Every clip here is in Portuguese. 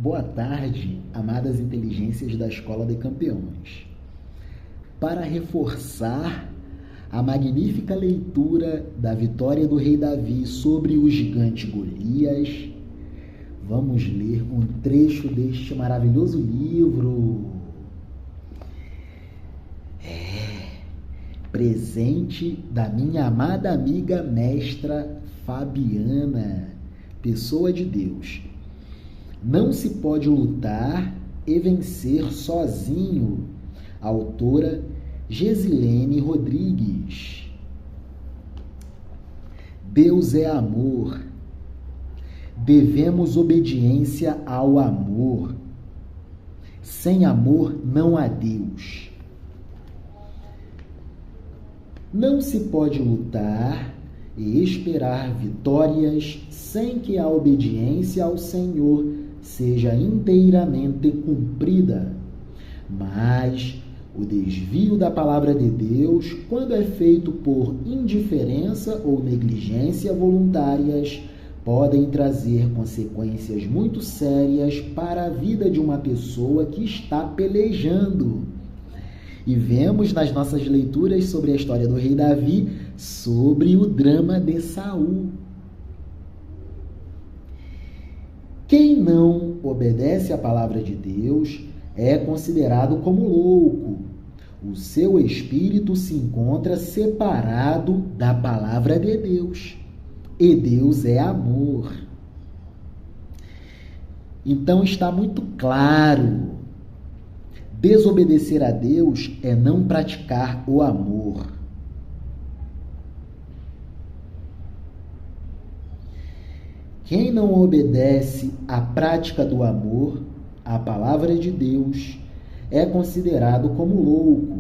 Boa tarde, amadas inteligências da Escola de Campeões. Para reforçar a magnífica leitura da vitória do rei Davi sobre o gigante Golias, vamos ler um trecho deste maravilhoso livro. Presente da minha amada amiga mestra Fabiana, pessoa de Deus. Não se pode lutar e vencer sozinho. Autora Gesilene Rodrigues. Deus é amor. Devemos obediência ao amor. Sem amor não há Deus. Não se pode lutar e esperar vitórias sem que a obediência ao Senhor seja inteiramente cumprida. Mas o desvio da palavra de Deus, quando é feito por indiferença ou negligência voluntárias, podem trazer consequências muito sérias para a vida de uma pessoa que está pelejando. E vemos nas nossas leituras sobre a história do rei Davi, sobre o drama de Saul. Quem não obedece à palavra de Deus é considerado como louco. O seu espírito se encontra separado da palavra de Deus. E Deus é amor. Então está muito claro. Desobedecer a Deus é não praticar o amor. Quem não obedece à prática do amor, à palavra de Deus, é considerado como louco.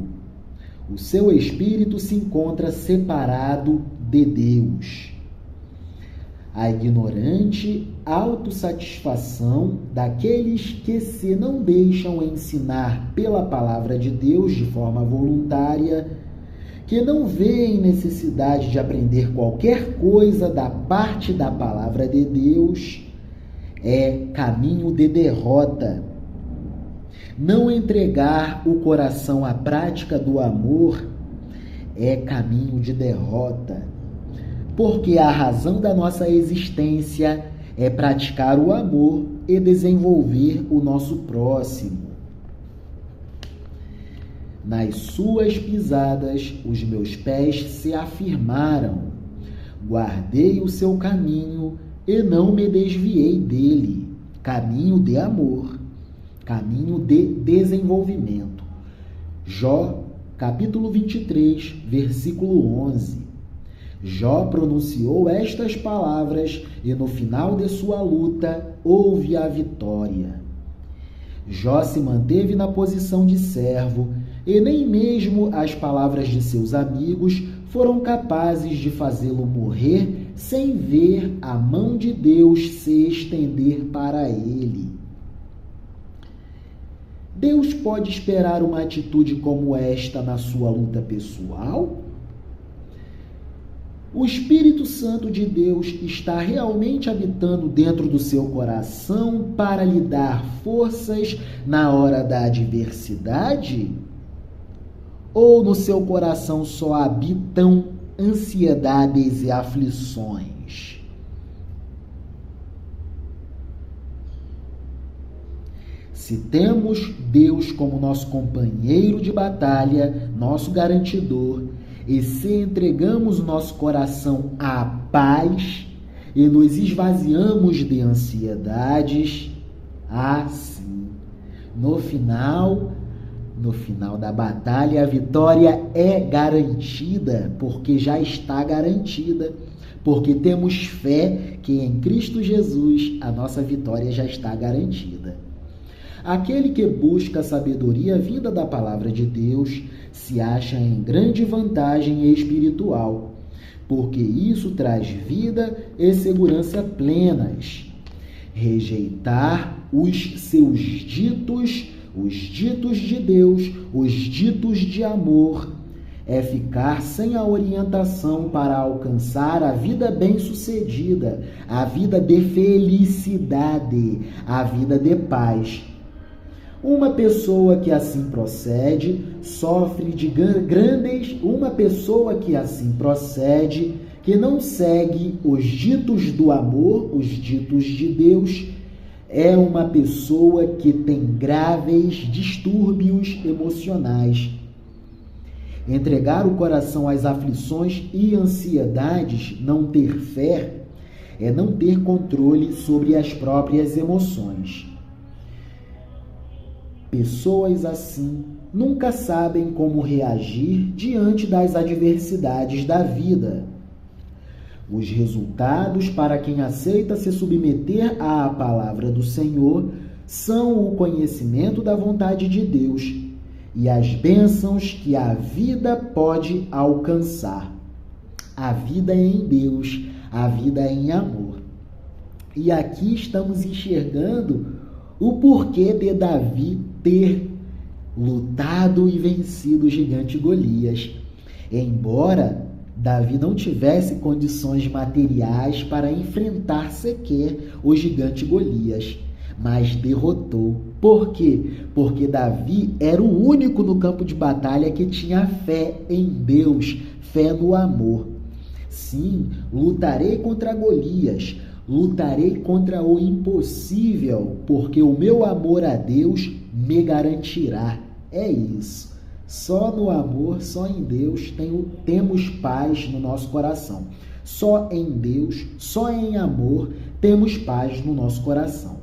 O seu espírito se encontra separado de Deus. A ignorante autossatisfação daqueles que se não deixam ensinar pela palavra de Deus de forma voluntária, que não veem necessidade de aprender qualquer coisa da parte da palavra de Deus, é caminho de derrota. Não entregar o coração à prática do amor é caminho de derrota. Porque a razão da nossa existência é praticar o amor e desenvolver o nosso próximo. Nas suas pisadas, os meus pés se afirmaram. Guardei o seu caminho e não me desviei dele. Caminho de amor, caminho de desenvolvimento. Jó, capítulo 23, versículo 11. Jó pronunciou estas palavras e no final de sua luta houve a vitória. Jó se manteve na posição de servo e nem mesmo as palavras de seus amigos foram capazes de fazê-lo morrer sem ver a mão de Deus se estender para ele. Deus pode esperar uma atitude como esta na sua luta pessoal? O Espírito Santo de Deus está realmente habitando dentro do seu coração para lhe dar forças na hora da adversidade? Ou no seu coração só habitam ansiedades e aflições? Se temos Deus como nosso companheiro de batalha, nosso garantidor, e se entregamos nosso coração à paz e nos esvaziamos de ansiedades, assim, no final da batalha, a vitória é garantida, porque já está garantida, porque temos fé que em Cristo Jesus a nossa vitória já está garantida. Aquele que busca a sabedoria vinda da palavra de Deus se acha em grande vantagem espiritual, porque isso traz vida e segurança plenas. Rejeitar os seus ditos, os ditos de Deus, os ditos de amor, é ficar sem a orientação para alcançar a vida bem-sucedida, a vida de felicidade, a vida de paz. Uma pessoa que assim procede sofre de grandes... Uma pessoa que assim procede, que não segue os ditos do amor, os ditos de Deus, é uma pessoa que tem graves distúrbios emocionais. Entregar o coração às aflições e ansiedades, não ter fé, é não ter controle sobre as próprias emoções. Pessoas assim nunca sabem como reagir diante das adversidades da vida. Os resultados para quem aceita se submeter à palavra do Senhor são o conhecimento da vontade de Deus e as bênçãos que a vida pode alcançar. A vida é em Deus, a vida é em amor. E aqui estamos enxergando o porquê de Davi ter lutado e vencido o gigante Golias. Embora Davi não tivesse condições materiais para enfrentar sequer o gigante Golias, mas derrotou. Por quê? Porque Davi era o único no campo de batalha que tinha fé em Deus, fé no amor. Sim, lutarei contra Golias, lutarei contra o impossível, porque o meu amor a Deus me garantirá. É isso. Só no amor, só em Deus temos paz no nosso coração. Só em Deus, só em amor, temos paz no nosso coração.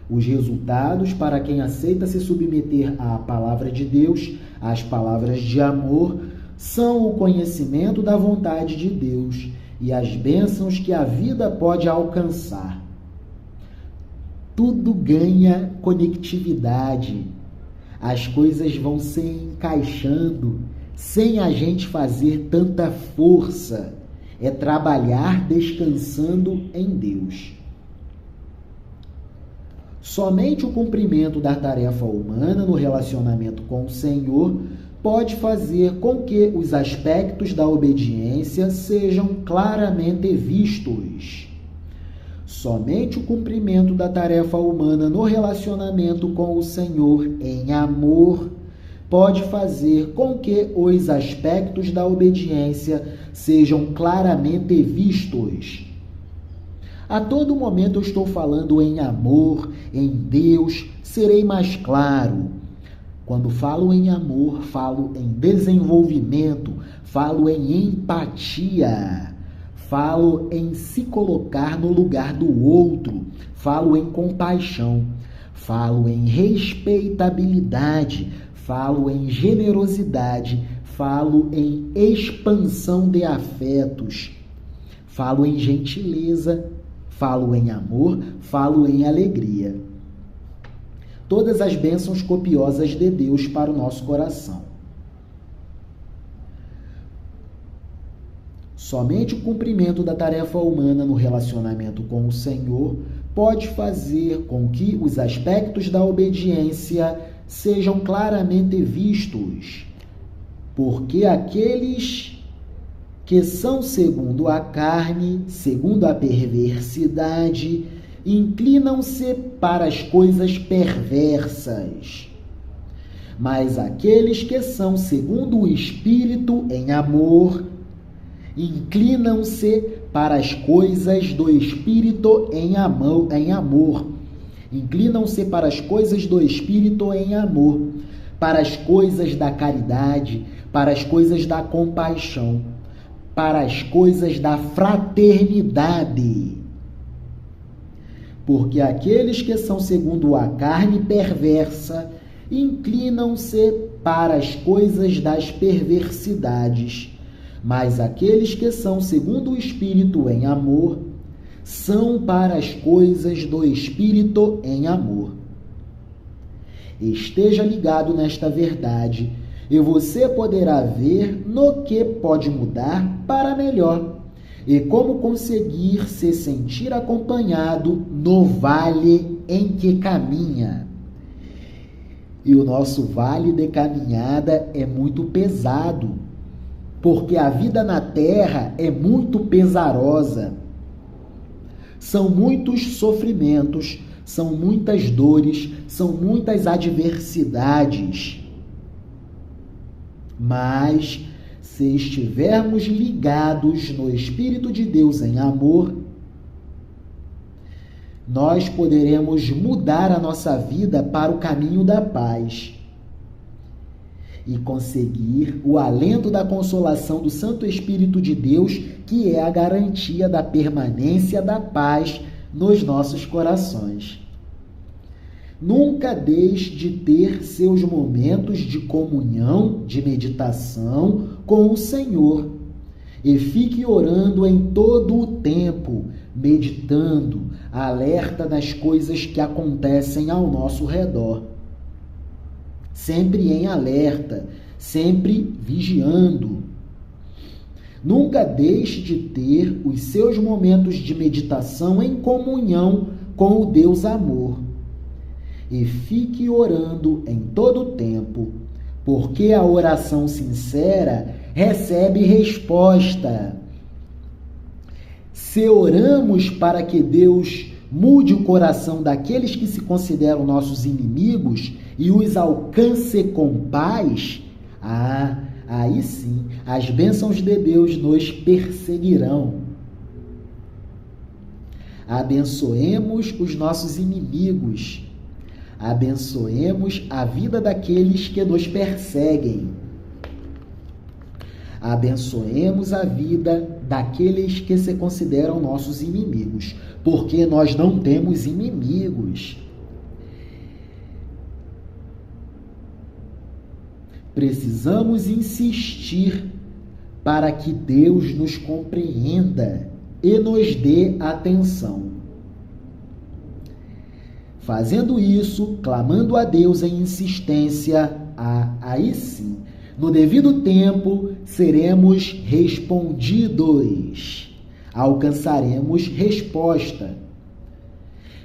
Os resultados para quem aceita se submeter à palavra de Deus, às palavras de amor, são o conhecimento da vontade de Deus e as bênçãos que a vida pode alcançar. Tudo ganha conectividade. As coisas vão se encaixando sem a gente fazer tanta força. É trabalhar descansando em Deus. Somente o cumprimento da tarefa humana no relacionamento com o Senhor pode fazer com que os aspectos da obediência sejam claramente vistos. Somente o cumprimento da tarefa humana no relacionamento com o Senhor em amor pode fazer com que os aspectos da obediência sejam claramente vistos. A todo momento eu estou falando em amor, em Deus, serei mais claro. Quando falo em amor, falo em desenvolvimento, falo em empatia, falo em se colocar no lugar do outro, falo em compaixão, falo em respeitabilidade, falo em generosidade, falo em expansão de afetos, falo em gentileza, falo em amor, falo em alegria. Todas as bênçãos copiosas de Deus para o nosso coração. Somente o cumprimento da tarefa humana no relacionamento com o Senhor pode fazer com que os aspectos da obediência sejam claramente vistos, porque aqueles que são segundo a carne, segundo a perversidade, inclinam-se para as coisas perversas. Mas aqueles que são segundo o Espírito em amor, inclinam-se para as coisas do Espírito em amor. Inclinam-se para as coisas do Espírito em amor, para as coisas da caridade, para as coisas da compaixão, para as coisas da fraternidade. Porque aqueles que são segundo a carne perversa inclinam-se para as coisas das perversidades, mas aqueles que são segundo o Espírito em amor são para as coisas do Espírito em amor. Esteja ligado nesta verdade e você poderá ver no que pode mudar para melhor e como conseguir se sentir acompanhado no vale em que caminha. E o nosso vale de caminhada é muito pesado, porque a vida na terra é muito pesarosa. São muitos sofrimentos, são muitas dores, são muitas adversidades. Mas, se estivermos ligados no Espírito de Deus em amor, nós poderemos mudar a nossa vida para o caminho da paz e conseguir o alento da consolação do Santo Espírito de Deus, que é a garantia da permanência da paz nos nossos corações. Nunca deixe de ter seus momentos de comunhão, de meditação com o Senhor. E fique orando em todo o tempo, meditando, alerta nas coisas que acontecem ao nosso redor. Sempre em alerta, sempre vigiando. Nunca deixe de ter os seus momentos de meditação em comunhão com o Deus Amor. E fique orando em todo o tempo, porque a oração sincera recebe resposta. Se oramos para que Deus mude o coração daqueles que se consideram nossos inimigos e os alcance com paz, aí sim, as bênçãos de Deus nos perseguirão. Abençoemos os nossos inimigos. Abençoemos a vida daqueles que nos perseguem. Abençoemos a vida daqueles que se consideram nossos inimigos, porque nós não temos inimigos. Precisamos insistir para que Deus nos compreenda e nos dê atenção. Fazendo isso, clamando a Deus em insistência, aí sim, no devido tempo, seremos respondidos. Alcançaremos resposta.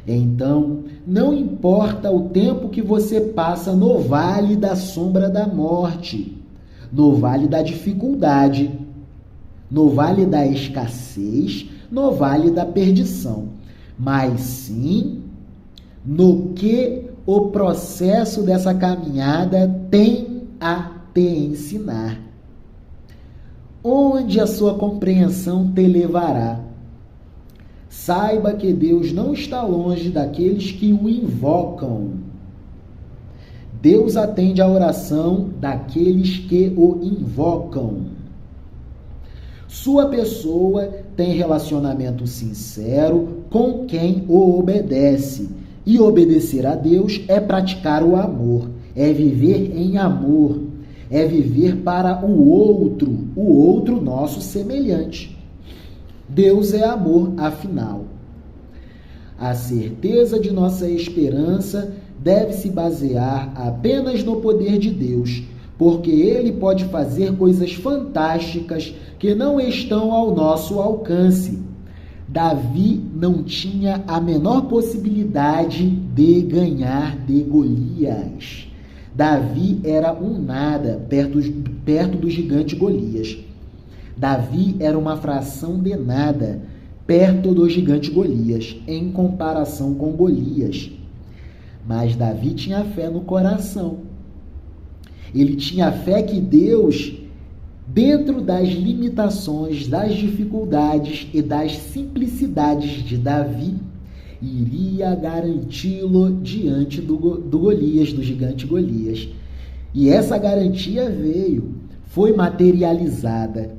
Então, não importa o tempo que você passa no vale da sombra da morte, no vale da dificuldade, no vale da escassez, no vale da perdição, mas sim no que o processo dessa caminhada tem a te ensinar. Onde a sua compreensão te levará. Saiba que Deus não está longe daqueles que o invocam. Deus atende a oração daqueles que o invocam. Sua pessoa tem relacionamento sincero com quem o obedece. E obedecer a Deus é praticar o amor, é viver em amor, é viver para o outro nosso semelhante. Deus é amor, afinal. A certeza de nossa esperança deve se basear apenas no poder de Deus, porque Ele pode fazer coisas fantásticas que não estão ao nosso alcance. Davi não tinha a menor possibilidade de ganhar de Golias. Davi era um nada perto do gigante Golias. Davi era uma fração de nada perto do gigante Golias, em comparação com Golias. Mas Davi tinha fé no coração. Ele tinha fé que Deus, dentro das limitações, das dificuldades e das simplicidades de Davi, iria garanti-lo diante do Golias, do gigante Golias. E essa garantia veio, foi materializada.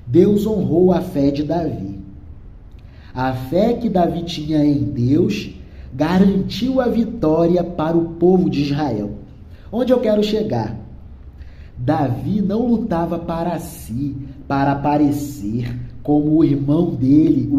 Deus honrou a fé de Davi. A fé que Davi tinha em Deus garantiu a vitória para o povo de Israel. Onde eu quero chegar? Davi não lutava para si, para aparecer, como o irmão dele,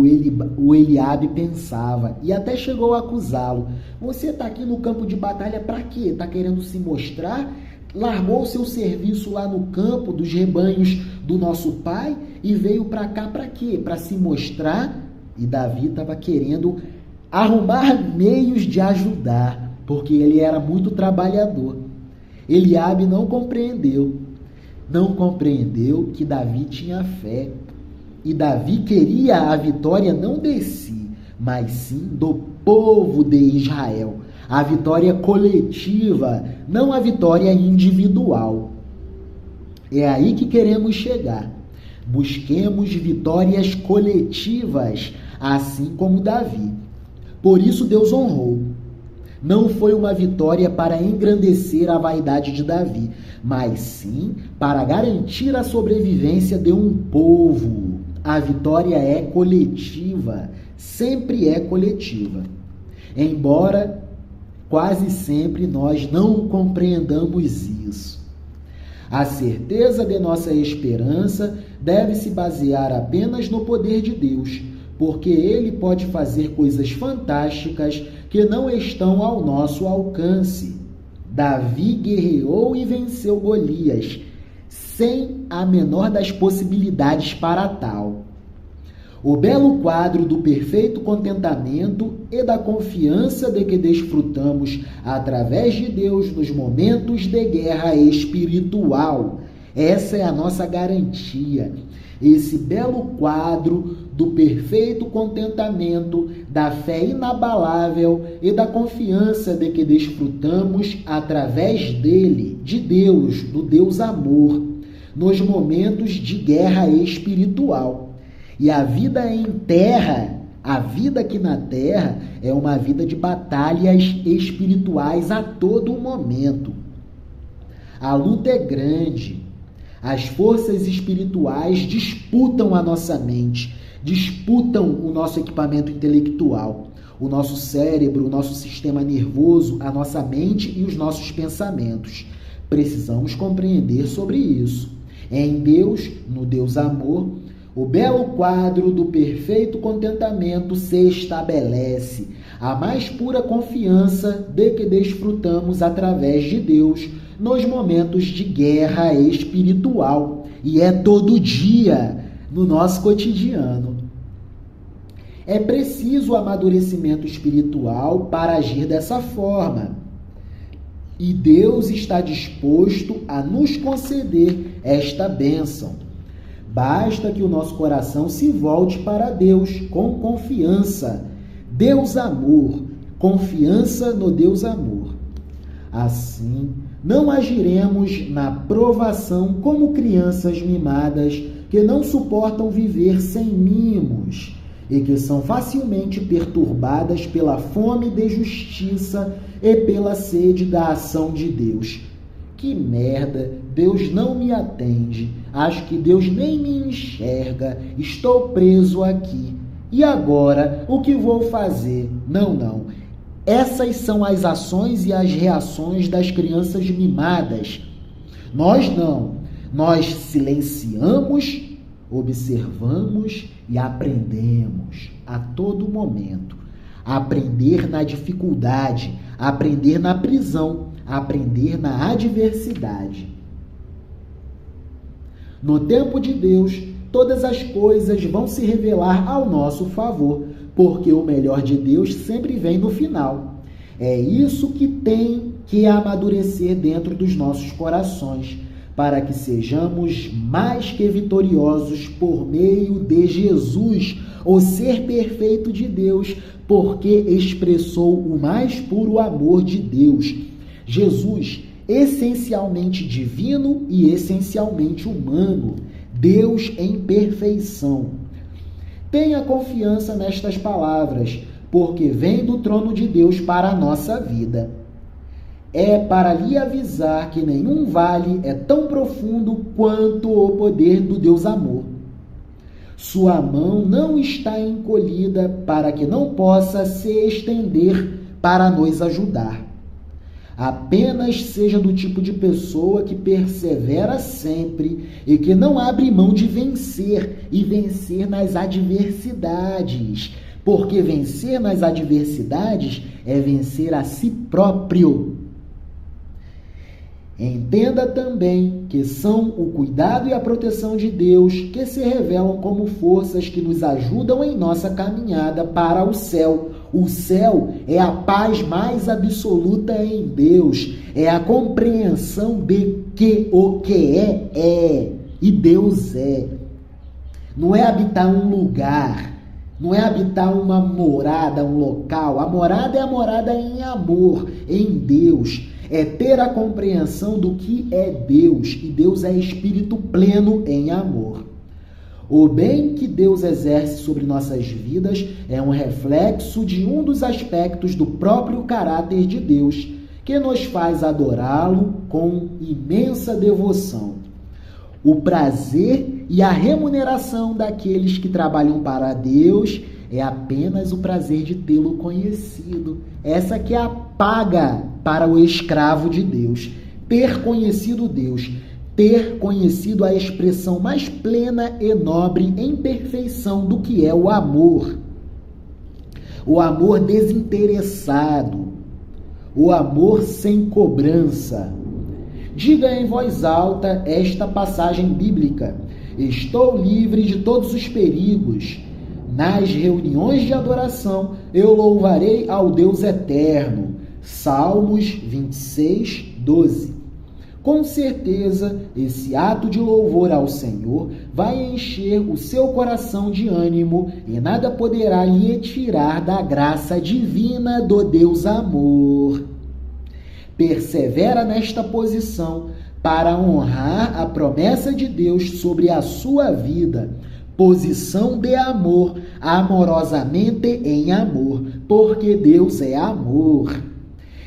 o Eliabe, pensava, e até chegou a acusá-lo. Você está aqui no campo de batalha para quê? Está querendo se mostrar? Largou o seu serviço lá no campo dos rebanhos do nosso pai e veio para cá para quê? Para se mostrar? E Davi estava querendo arrumar meios de ajudar, porque ele era muito trabalhador. Eliabe não compreendeu que Davi tinha fé. E Davi queria a vitória não de si, mas sim do povo de Israel. A vitória coletiva, não a vitória individual. É aí que queremos chegar. Busquemos vitórias coletivas, assim como Davi. Por isso Deus honrou. Não foi uma vitória para engrandecer a vaidade de Davi, mas sim para garantir a sobrevivência de um povo. A vitória é coletiva, sempre é coletiva. Embora quase sempre nós não compreendamos isso. A certeza de nossa esperança deve se basear apenas no poder de Deus, porque Ele pode fazer coisas fantásticas que não estão ao nosso alcance. Davi guerreou e venceu Golias, sem a menor das possibilidades para tal. O belo quadro do perfeito contentamento e da confiança de que desfrutamos através de Deus nos momentos de guerra espiritual. Essa é a nossa garantia. Esse belo quadro do perfeito contentamento, da fé inabalável e da confiança de que desfrutamos através dele, de Deus, do Deus amor, nos momentos de guerra espiritual. E a vida em terra, a vida aqui na terra, é uma vida de batalhas espirituais a todo momento. A luta é grande. As forças espirituais disputam a nossa mente, disputam o nosso equipamento intelectual, o nosso cérebro, o nosso sistema nervoso, a nossa mente e os nossos pensamentos. Precisamos compreender sobre isso. Em Deus, no Deus amor, o belo quadro do perfeito contentamento se estabelece, a mais pura confiança de que desfrutamos através de Deus nos momentos de guerra espiritual. E é todo dia, no nosso cotidiano. É preciso amadurecimento espiritual para agir dessa forma. E Deus está disposto a nos conceder esta bênção. Basta que o nosso coração se volte para Deus com confiança. Deus amor, confiança no Deus amor. Assim, não agiremos na provação como crianças mimadas que não suportam viver sem mimos e que são facilmente perturbadas pela fome de justiça e pela sede da ação de Deus. Que merda, Deus não me atende, acho que Deus nem me enxerga, estou preso aqui. E agora, o que vou fazer? Não. Essas são as ações e as reações das crianças mimadas. Nós não. Nós silenciamos, observamos e aprendemos a todo momento. Aprender na dificuldade, aprender na prisão, aprender na adversidade. No tempo de Deus, todas as coisas vão se revelar ao nosso favor, porque o melhor de Deus sempre vem no final. É isso que tem que amadurecer dentro dos nossos corações, para que sejamos mais que vitoriosos por meio de Jesus, o ser perfeito de Deus, porque expressou o mais puro amor de Deus. Jesus, essencialmente divino e essencialmente humano, Deus em perfeição. Tenha confiança nestas palavras, porque vem do trono de Deus para a nossa vida. É para lhe avisar que nenhum vale é tão profundo quanto o poder do Deus amor. Sua mão não está encolhida para que não possa se estender para nos ajudar. Apenas seja do tipo de pessoa que persevera sempre e que não abre mão de vencer e vencer nas adversidades, porque vencer nas adversidades é vencer a si próprio. Entenda também que são o cuidado e a proteção de Deus que se revelam como forças que nos ajudam em nossa caminhada para o céu, O céu é a paz mais absoluta em Deus, é a compreensão de que o que é, e Deus é. Não é habitar um lugar, não é habitar uma morada, um local. A morada é a morada em amor, em Deus. É ter a compreensão do que é Deus, e Deus é espírito pleno em amor. O bem que Deus exerce sobre nossas vidas é um reflexo de um dos aspectos do próprio caráter de Deus, que nos faz adorá-lo com imensa devoção. O prazer e a remuneração daqueles que trabalham para Deus é apenas o prazer de tê-lo conhecido. Essa que é a paga para o escravo de Deus. Ter conhecido Deus, ter conhecido a expressão mais plena e nobre em perfeição do que é o amor. O amor desinteressado, o amor sem cobrança. Diga em voz alta esta passagem bíblica: estou livre de todos os perigos. Nas reuniões de adoração, eu louvarei ao Deus eterno. Salmos 26, 12. Com certeza, esse ato de louvor ao Senhor vai encher o seu coração de ânimo e nada poderá lhe tirar da graça divina do Deus amor. Persevera nesta posição para honrar a promessa de Deus sobre a sua vida. Posição de amor, amorosamente em amor, porque Deus é amor.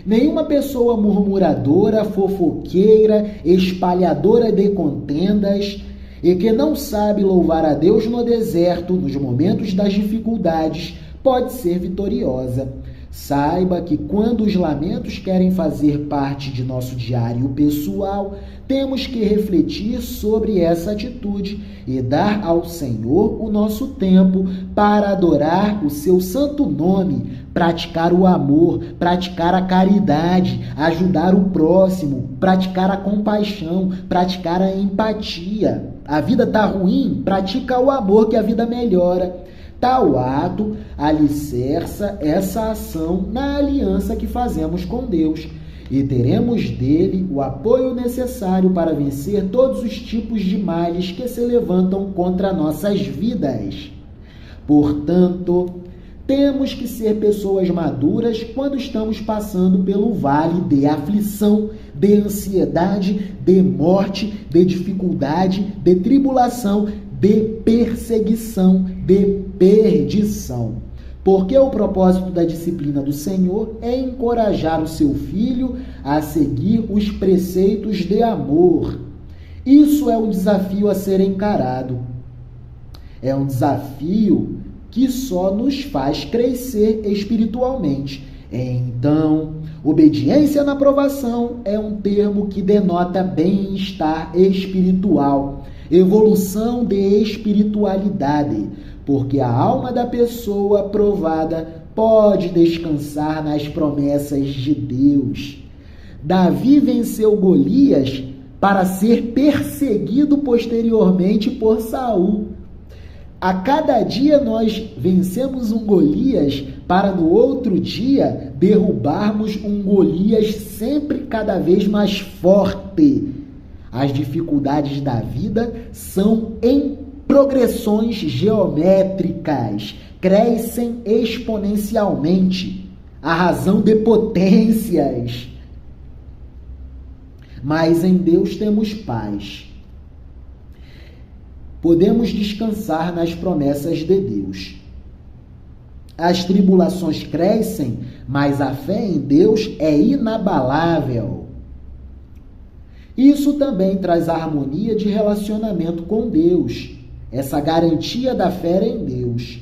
Nenhuma pessoa murmuradora, fofoqueira, espalhadora de contendas e que não sabe louvar a Deus no deserto, nos momentos das dificuldades, pode ser vitoriosa. Saiba que quando os lamentos querem fazer parte de nosso diário pessoal, temos que refletir sobre essa atitude e dar ao Senhor o nosso tempo para adorar o seu santo nome, praticar o amor, praticar a caridade, ajudar o próximo, praticar a compaixão, praticar a empatia. A vida está ruim? Pratica o amor que a vida melhora. Tal ato alicerça essa ação na aliança que fazemos com Deus e teremos dele o apoio necessário para vencer todos os tipos de males que se levantam contra nossas vidas. Portanto, temos que ser pessoas maduras quando estamos passando pelo vale de aflição, de ansiedade, de morte, de dificuldade, de tribulação, de perseguição, de perdição. Porque o propósito da disciplina do Senhor é encorajar o seu filho a seguir os preceitos de amor. Isso é um desafio a ser encarado. É um desafio que só nos faz crescer espiritualmente. Então, obediência na provação é um termo que denota bem-estar espiritual, evolução de espiritualidade, porque a alma da pessoa provada pode descansar nas promessas de Deus. Davi venceu Golias para ser perseguido posteriormente por Saul. A cada dia nós vencemos um Golias para no outro dia derrubarmos um Golias sempre cada vez mais forte. As dificuldades da vida são em progressões geométricas, crescem exponencialmente, a razão de potências. Mas em Deus temos paz. Podemos descansar nas promessas de Deus. As tribulações crescem, mas a fé em Deus é inabalável. Isso também traz a harmonia de relacionamento com Deus, essa garantia da fé em Deus.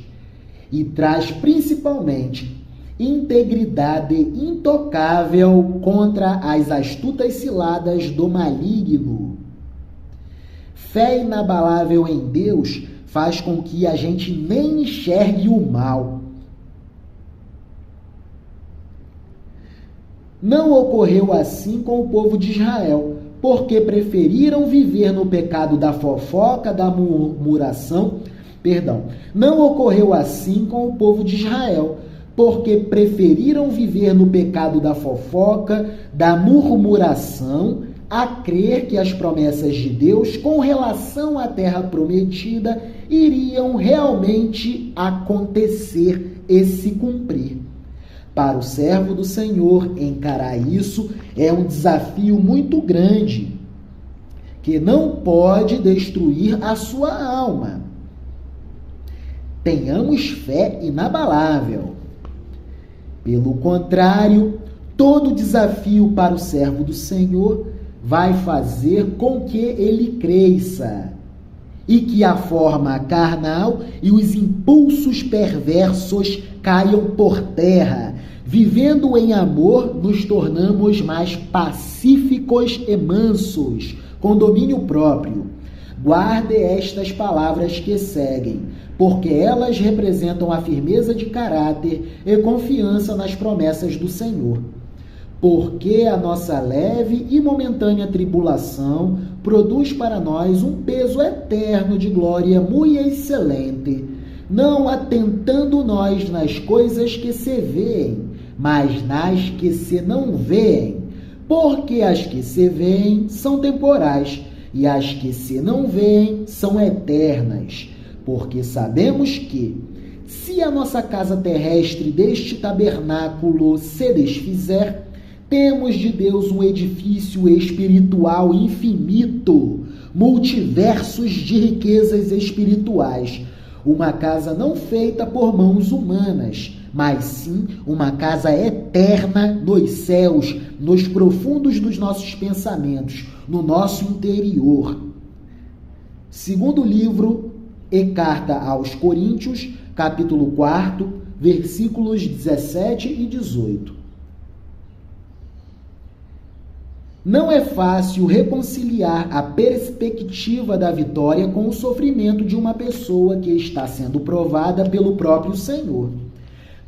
E traz principalmente integridade intocável contra as astutas ciladas do maligno. Fé inabalável em Deus faz com que a gente nem enxergue o mal. Não ocorreu assim com o povo de Israel, porque preferiram viver no pecado da fofoca, da murmuração. Não ocorreu assim com o povo de Israel, porque preferiram viver no pecado da fofoca, da murmuração, a crer que as promessas de Deus com relação à terra prometida iriam realmente acontecer e se cumprir. Para o servo do Senhor, encarar isso é um desafio muito grande, que não pode destruir a sua alma. Tenhamos fé inabalável. Pelo contrário, todo desafio para o servo do Senhor vai fazer com que ele cresça e que a forma carnal e os impulsos perversos caiam por terra. Vivendo em amor, nos tornamos mais pacíficos e mansos, com domínio próprio. Guarde estas palavras que seguem, porque elas representam a firmeza de caráter e confiança nas promessas do Senhor. Porque a nossa leve e momentânea tribulação produz para nós um peso eterno de glória muito excelente, não atentando nós nas coisas que se veem, mas nas que se não veem, porque as que se veem são temporais, e as que se não veem são eternas. Porque sabemos que, se a nossa casa terrestre deste tabernáculo se desfizer, temos de Deus um edifício espiritual infinito, multiversos de riquezas espirituais, uma casa não feita por mãos humanas, mas sim uma casa eterna nos céus, nos profundos dos nossos pensamentos, no nosso interior. Segundo livro e carta aos Coríntios, capítulo 4, versículos 17 e 18. Não é fácil reconciliar a perspectiva da vitória com o sofrimento de uma pessoa que está sendo provada pelo próprio Senhor.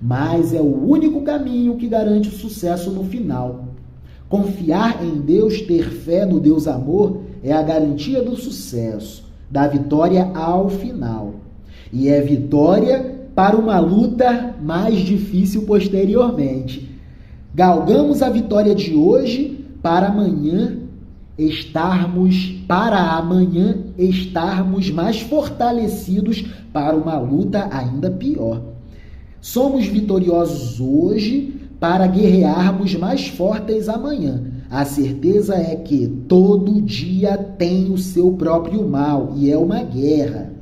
Mas é o único caminho que garante o sucesso no final. Confiar em Deus, ter fé no Deus amor, é a garantia do sucesso, da vitória ao final. E é vitória para uma luta mais difícil posteriormente. Galgamos a vitória de hoje para amanhã estarmos mais fortalecidos para uma luta ainda pior. Somos vitoriosos hoje para guerrearmos mais fortes amanhã. A certeza é que todo dia tem o seu próprio mal e é uma guerra.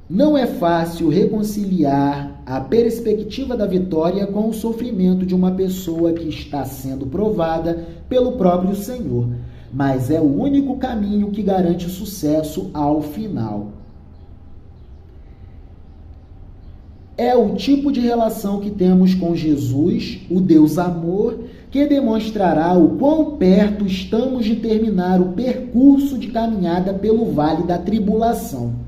Não é fácil reconciliar a perspectiva da vitória com o sofrimento de uma pessoa que está sendo provada pelo próprio Senhor, mas é o único caminho que garante sucesso ao final. É o tipo de relação que temos com Jesus, o Deus amor, que demonstrará o quão perto estamos de terminar o percurso de caminhada pelo vale da tribulação.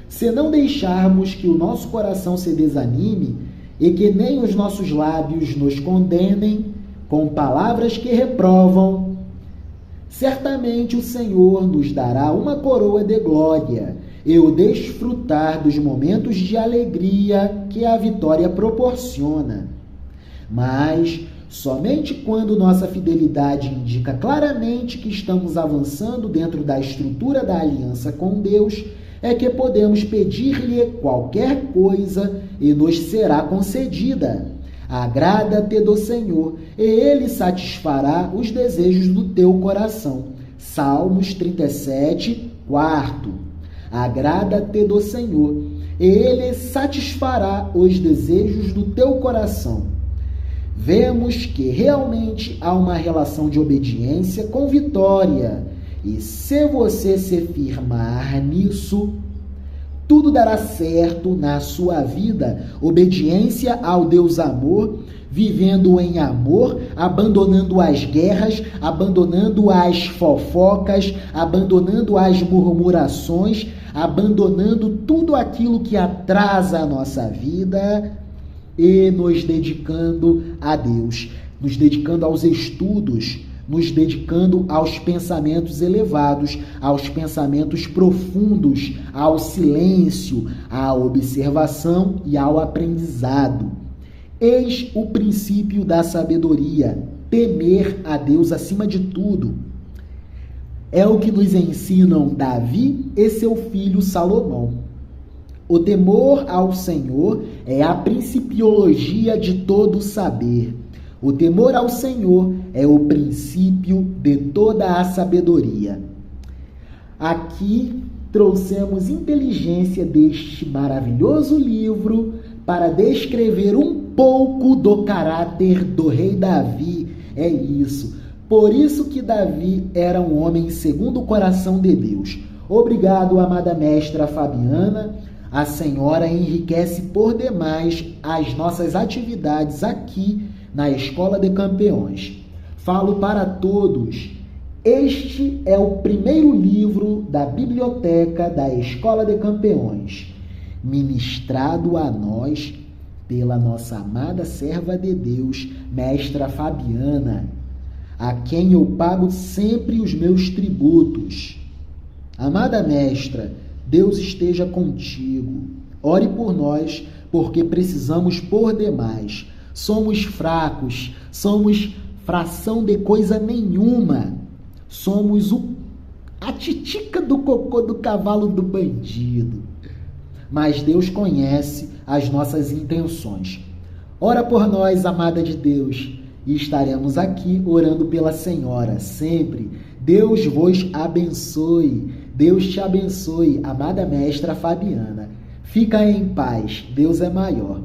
Se não deixarmos que o nosso coração se desanime e que nem os nossos lábios nos condenem com palavras que reprovam, certamente o Senhor nos dará uma coroa de glória e o desfrutar dos momentos de alegria que a vitória proporciona. Mas somente quando nossa fidelidade indica claramente que estamos avançando dentro da estrutura da aliança com Deus, é que podemos pedir-lhe qualquer coisa e nos será concedida. Agrada-te do Senhor, e Ele satisfará os desejos do teu coração. Salmos 37, 4. Agrada-te do Senhor, e Ele satisfará os desejos do teu coração. Vemos que realmente há uma relação de obediência com vitória. E se você se firmar nisso, tudo dará certo na sua vida. Obediência ao Deus amor, vivendo em amor, abandonando as guerras, abandonando as fofocas, abandonando as murmurações, abandonando tudo aquilo que atrasa a nossa vida e nos dedicando a Deus, nos dedicando aos estudos, nos dedicando aos pensamentos elevados, aos pensamentos profundos, ao silêncio, à observação e ao aprendizado. Eis o princípio da sabedoria, temer a Deus acima de tudo. É o que nos ensinam Davi e seu filho Salomão. O temor ao Senhor é a principiologia de todo saber. O temor ao Senhor é o princípio de toda a sabedoria. Aqui trouxemos inteligência deste maravilhoso livro para descrever um pouco do caráter do rei Davi. É isso. Por isso que Davi era um homem segundo o coração de Deus. Obrigado, amada mestra Fabiana. A senhora enriquece por demais as nossas atividades aqui na Escola de Campeões. Falo para todos, este é o primeiro livro da biblioteca da Escola de Campeões, ministrado a nós pela nossa amada serva de Deus, mestra Fabiana, a quem eu pago sempre os meus tributos. Amada mestra, Deus esteja contigo. Ore por nós, porque precisamos por demais. Somos fracos, somos fração de coisa nenhuma. Somos a titica do cocô do cavalo do bandido. Mas Deus conhece as nossas intenções. Ora por nós, amada de Deus, e estaremos aqui orando pela senhora sempre. Deus vos abençoe. Deus te abençoe, amada mestra Fabiana. Fica em paz, Deus é maior.